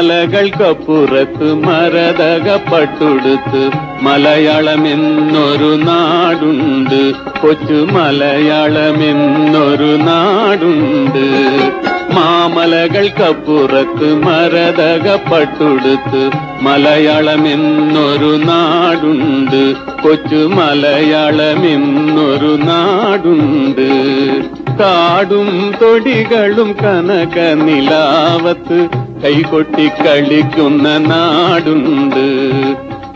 മാമലകൾക്കപ്പുറത്ത് മരതകപ്പട്ടുടുത്ത് മലയാളമെന്നൊരു നാടുണ്ട്, കൊച്ചു മലയാളമെന്നൊരു നാടുണ്ട്. മാമലകൾക്കപ്പുറത്ത് മരതകപ്പട്ടുടുത്ത് മലയാളമെന്നൊരു നാടുണ്ട്, കൊച്ചു മലയാളമെന്നൊരു നാടുണ്ട്. കാടും തൊടികളും കനക നിലാവത്ത് കൈകൊട്ടിക്കളിക്കുന്ന നാടുണ്ട്.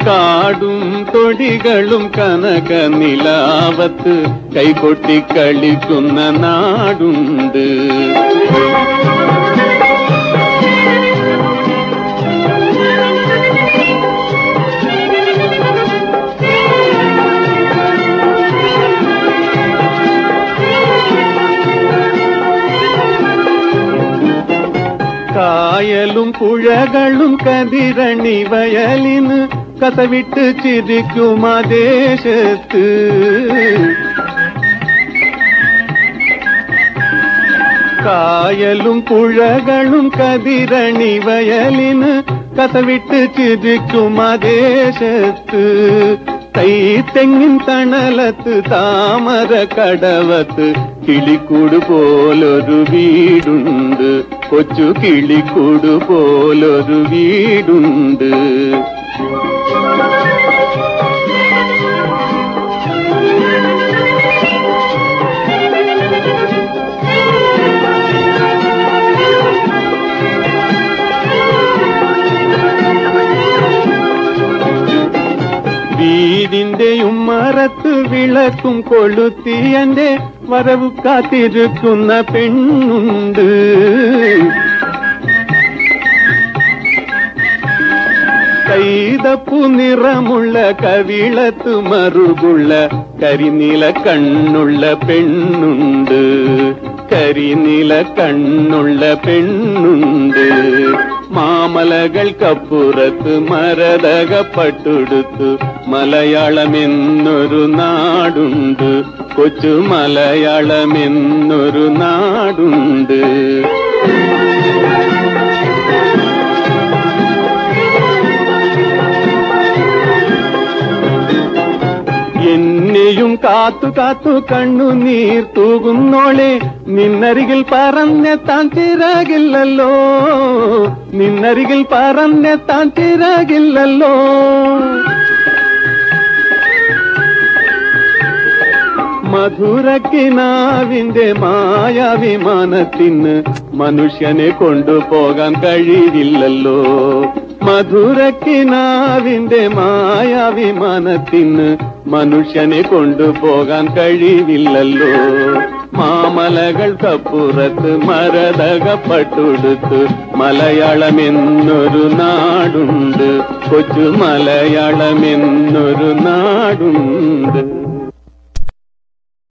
കാടും തൊടികളും കനക നിലാവത്ത് കൈകൊട്ടിക്കളിക്കുന്ന നാടുണ്ട്. കായലും പുഴകളും കതിരണി വയലിന് കഥവിട്ട് ചിരിക്കും ആ ദേശത്ത്. കായലും പുഴകളും കതിരണി വയലിന് കഥവിട്ട് ചിരിക്കും ആ ദേശത്ത്. തെങ്ങിൻ തണലത്ത് താമര കടവത്ത് കിളിക്കൂട് പോലൊരു വീടുണ്ട്, കൊച്ചു കിളിക്കൂട് പോലൊരു വീടുണ്ട്. വീടിന്റെ ഉമ്മറത്ത് വിളക്കും കൊളുത്തി എന്റെ വരവ് കാത്തിരിക്കുന്ന പെണ്ണുണ്ട്. കൈതപ്പു നിറമുള്ള കവിളത്ത് മറുകുള്ള കരിനീല കണ്ണുള്ള പെണ്ണുണ്ട്, കരിനീല കണ്ണുള്ള പെണ്ണുണ്ട്. മാമലകൾക്കപ്പുറത്ത് മരതകപ്പട്ടുടുത്ത് മലയാളമെന്നൊരു നാടുണ്ട്, കൊച്ചു മലയാളമെന്നൊരു നാടുണ്ട്. എന്നെയും കാത്തു കാത്തു കണ്ണുനീർ തൂകുന്നോളെ, നിന്നരികിൽ പറഞ്ഞെത്താൻ ചിറകില്ലല്ലോ, നിന്നരികിൽ പറഞ്ഞെത്താൻ ചിറകില്ലല്ലോ. മധുരക്കിനാവിന്റെ മായാവിമാനത്തിന് മനുഷ്യനെ കൊണ്ടുപോകാൻ കഴിയില്ലല്ലോ. മധുരക്കിനാവിന്റെ മായാവിമാനത്തിന് മനുഷ്യനെ കൊണ്ടുപോകാൻ കഴിയില്ലല്ലോ. മാമലകൾക്കപ്പുറത്ത് മരതകപ്പട്ടുടുത്ത് മലയാളമെന്നൊരു നാടുണ്ട്, കൊച്ചു മലയാളമെന്നൊരു നാടുണ്ട്.